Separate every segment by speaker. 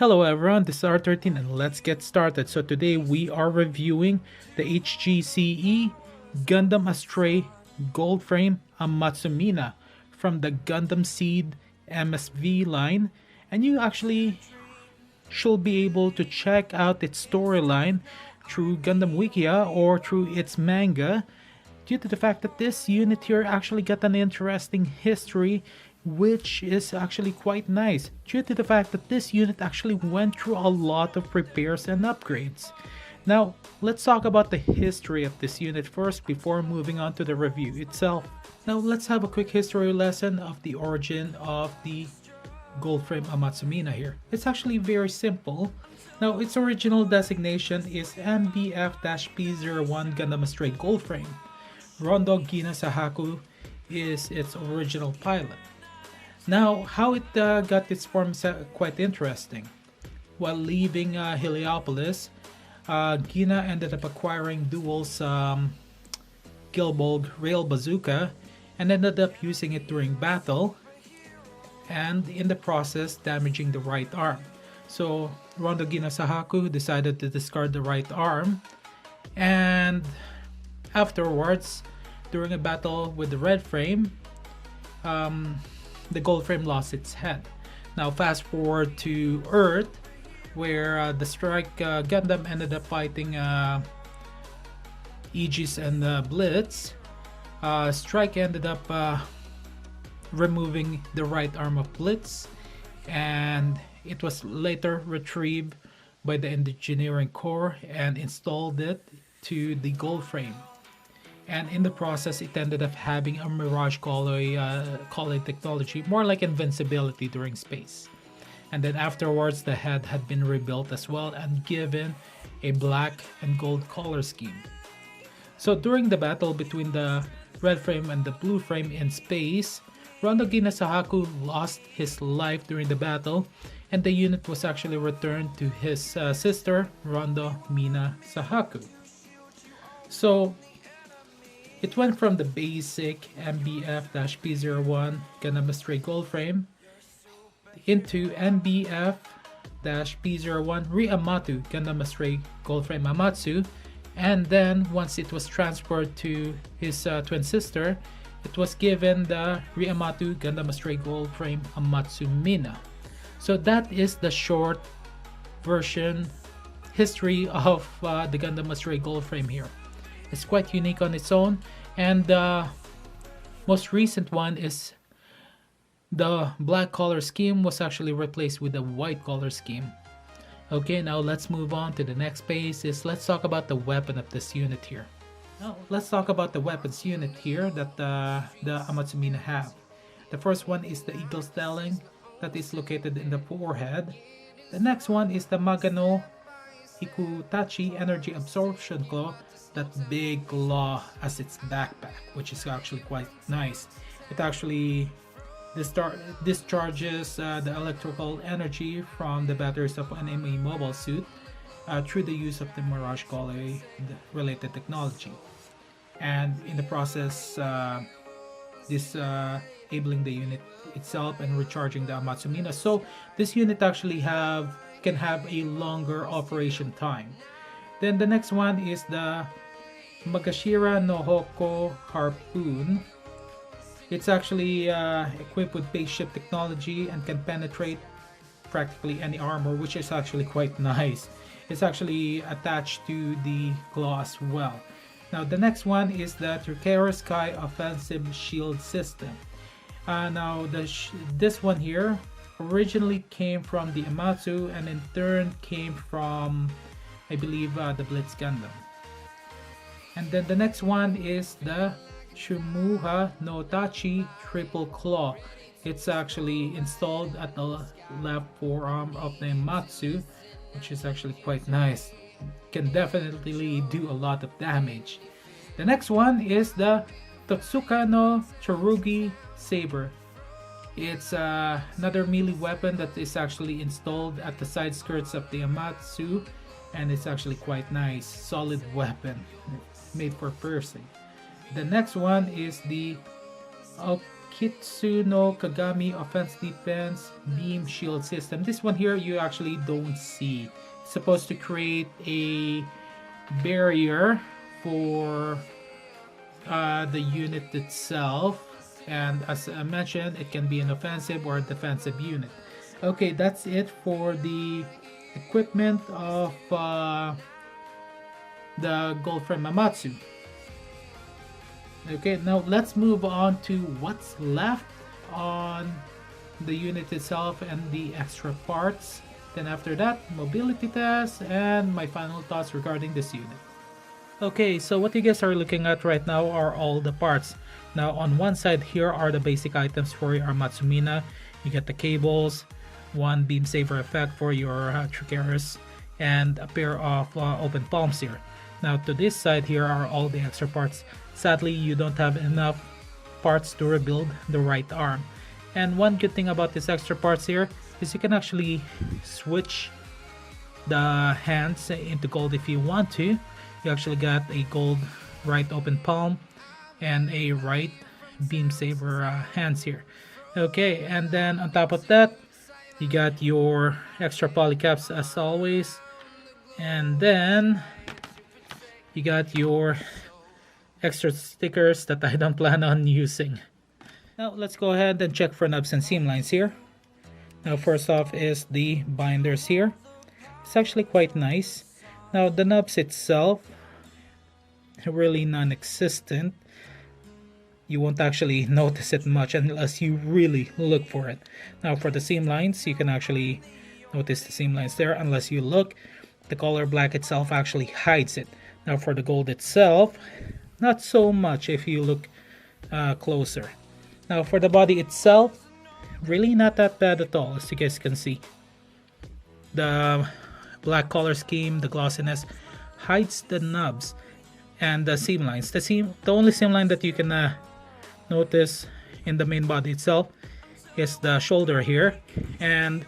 Speaker 1: Hello everyone, this is R13 and let's get started. So today we are reviewing the Hgce Gundam Astray Gold Frame Amatsu Mina from the Gundam Seed MSV line, and you actually should be able to check out its storyline through Gundam Wikia or through its manga, due to the fact that this unit here actually got an interesting history, which is actually quite nice, due to the fact that this unit actually went through a lot of repairs and upgrades. Now, let's talk about the history of this unit first before moving on to the review itself. Now, let's have a quick history lesson of the origin of the gold frame Amatsu Mina here. It's actually very simple. Now, its original designation is MBF-P01 Gundam Astray Gold Frame. Rondo Gina Sahaku is its original pilot. Now, how it got its form is quite interesting. While leaving Heliopolis, Gina ended up acquiring Dual's Gilbold rail bazooka and ended up using it during battle, and in the process damaging the right arm. So Rondo Gina Sahaku decided to discard the right arm, and afterwards, during a battle with the red frame, the gold frame lost its head. Now fast forward to Earth, where the Strike Gundam ended up fighting Hgce and Blitz. Strike ended up removing the right arm of Blitz, and it was later retrieved by the Engineering Corps and installed it to the gold frame. And in the process, it ended up having a Mirage Colloy technology, more like invincibility during space. And then afterwards, the head had been rebuilt as well and given a black and gold color scheme. So during the battle between the red frame and the blue frame in space, Rondo Gina Sahaku lost his life during the battle, and the unit was actually returned to his sister, Rondo Mina Sahaku. So it went from the basic MBF-P01 Gundam Astray Gold Frame into MBF-P01 Riamatu Gundam Astray Gold Frame Amatsu, and then once it was transferred to his twin sister, it was given the Riamatu Gundam Astray Gold Frame Amatsu Mina. So that is the short version history of the Gundam Astray Gold Frame here. It's quite unique on its own, and the most recent one is the black color scheme was actually replaced with a white color scheme. Okay, now let's move on to the next phase. Let's talk about the weapon of this unit here. Now let's talk about the weapons unit here that the Amatsu Mina have. The first one is the Eagle Stelling that is located in the forehead. The next one is the Magano Hikutachi Energy Absorption Claw, that big claw as its backpack, which is actually quite nice. It actually discharges the electrical energy from the batteries of an enemy mobile suit through the use of the Mirage Colloy related technology, and in the process disabling the unit itself and recharging the Amatsu Mina. So this unit actually can have a longer operation time. Then the next one is the Magashira no Hoko Harpoon. It's actually equipped with spaceship technology and can penetrate practically any armor, which is actually quite nice. It's actually attached to the claw as well. Now the next one is the Tricera Sky Offensive Shield System. Now this one here originally came from the Amatsu and in turn came from, I believe, the Blitz Gundam. And then the next one is the Shumuha no Tachi Triple Claw. It's actually installed at the left forearm of the Amatsu, which is actually quite nice. Can definitely do a lot of damage. The next one is the Totsuka no Tsurugi Saber. It's another melee weapon that is actually installed at the side skirts of the Amatsu, and it's actually quite nice. Solid weapon made for piercing. The next one is the Hgce no Kagami offense defense beam shield system. This one here you actually don't see. It's supposed to create a barrier for the unit itself, and as I mentioned, it can be an offensive or a defensive unit. Okay, that's it for the equipment of the Goldframe Amatsu. Okay, now let's move on to what's left on the unit itself and the extra parts. Then after that, mobility test and my final thoughts regarding this unit. Okay, so what you guys are looking at right now are all the parts. Now on one side here are the basic items for your Amatsu Mina. You get the cables, one beam saver effect for your Triceratops, and a pair of open palms here. Now to this side here are all the extra parts. Sadly, you don't have enough parts to rebuild the right arm. And one good thing about these extra parts here is you can actually switch the hands into gold if you want to. You actually got a gold right open palm and a right beam saver hands here. Okay, and then on top of that, you got your extra polycaps as always, and then you got your extra stickers that I don't plan on using. Now let's go ahead and check for nubs and seam lines here. Now first off is the binders here. It's actually quite nice. Now the nubs itself, really non-existent. You won't actually notice it much unless you really look for it. Now for the seam lines, you can actually notice the seam lines there unless you look. The color black itself actually hides it. Now for the gold itself, not so much if you look closer. Now for the body itself, really not that bad at all, as you guys can see. The black color scheme, the glossiness, hides the nubs and the seam lines. The only seam line that you can notice in the main body itself is the shoulder here and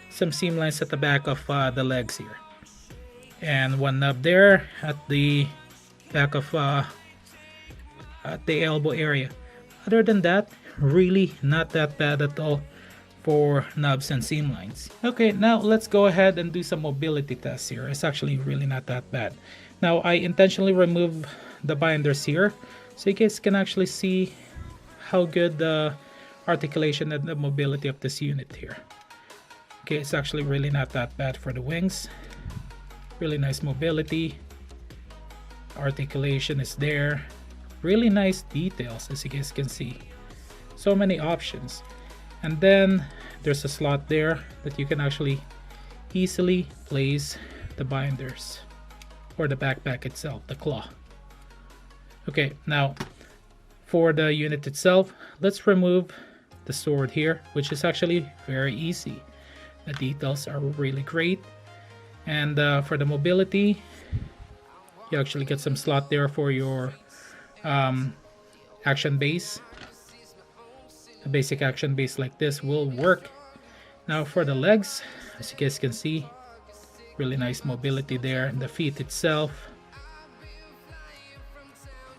Speaker 1: some seam lines at the back of the legs here, and one nub there at the back of at the elbow area. Other than that, really not that bad at all for nubs and seam lines. Okay, now let's go ahead and do some mobility tests here. It's actually really not that bad. Now I intentionally remove the binders here so you guys can actually see how good the articulation and the mobility of this unit here. Okay, it's actually really not that bad for the wings. Really nice mobility. Articulation is there. Really nice details, as you guys can see. So many options. And then there's a slot there that you can actually easily place the binders or the backpack itself, the claw. Okay, now for the unit itself, let's remove the sword here, which is actually very easy. The details are really great. And for the mobility, you actually get some slot there for your action base. A basic action base like this will work. Now for the legs, as you guys can see, really nice mobility there. The feet itself,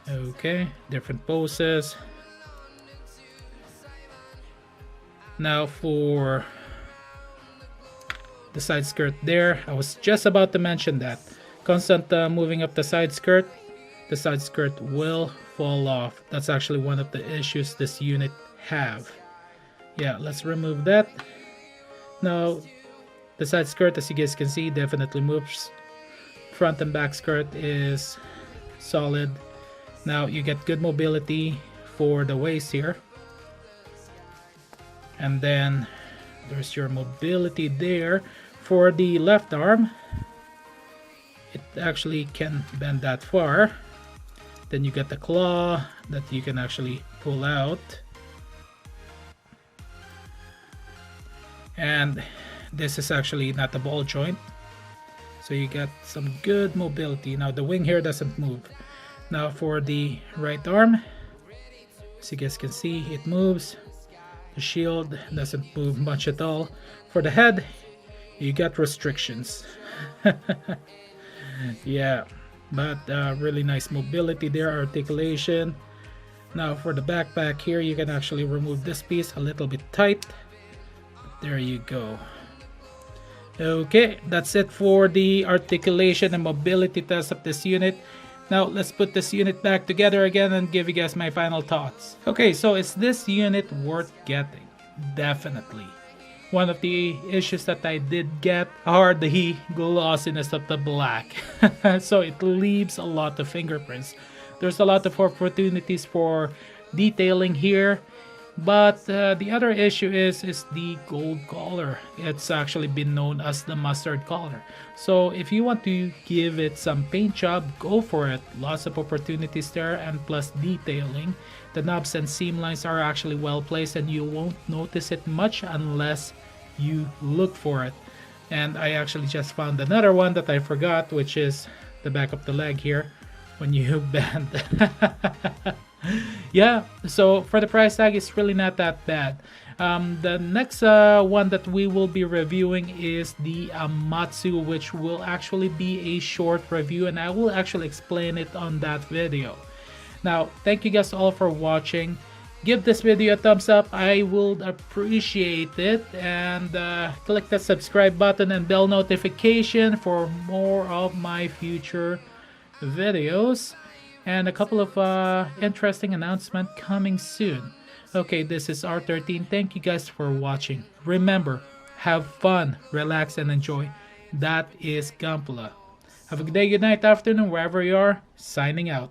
Speaker 1: okay, different poses. Now for the side skirt there, I was just about to mention that. Constant moving up the side skirt will fall off. That's actually one of the issues this unit have. Yeah, let's remove that. Now the side skirt, as you guys can see, definitely moves. Front and back skirt is solid. Now you get good mobility for the waist here, and then there's your mobility there. For the left arm, it actually can bend that far. Then you get the claw that you can actually pull out, and this is actually not a ball joint, so you get some good mobility. Now the wing here doesn't move. Now for the right arm, as you guys can see, it moves. The shield doesn't move much at all. For the head, you got restrictions. Yeah, but really nice mobility there, articulation. Now for the backpack here, you can actually remove this piece a little bit tight. There you go. Okay, that's it for the articulation and mobility test of this unit. Now let's put this unit back together again and give you guys my final thoughts. Okay, so is this unit worth getting? Definitely. One of the issues that I did get are the glossiness of the black. So it leaves a lot of fingerprints. There's a lot of opportunities for detailing here. But the other issue is the gold color. It's actually been known as the mustard color. So if you want to give it some paint job, go for it. Lots of opportunities there, and plus detailing. The knobs and seam lines are actually well placed, and you won't notice it much unless you look for it. And I actually just found another one that I forgot, which is the back of the leg here when you bend. Yeah, so for the price tag, it's really not that bad. The next one that we will be reviewing is the Amatsu, which will actually be a short review, and I will actually explain it on that video. Now, thank you guys all for watching. Give this video a thumbs up, I will appreciate it, and click the subscribe button and bell notification for more of my future videos. And a couple of interesting announcements coming soon. Okay, this is R13. Thank you guys for watching. Remember, have fun, relax, and enjoy. That is Gampula. Have a good day, good night, afternoon, wherever you are. Signing out.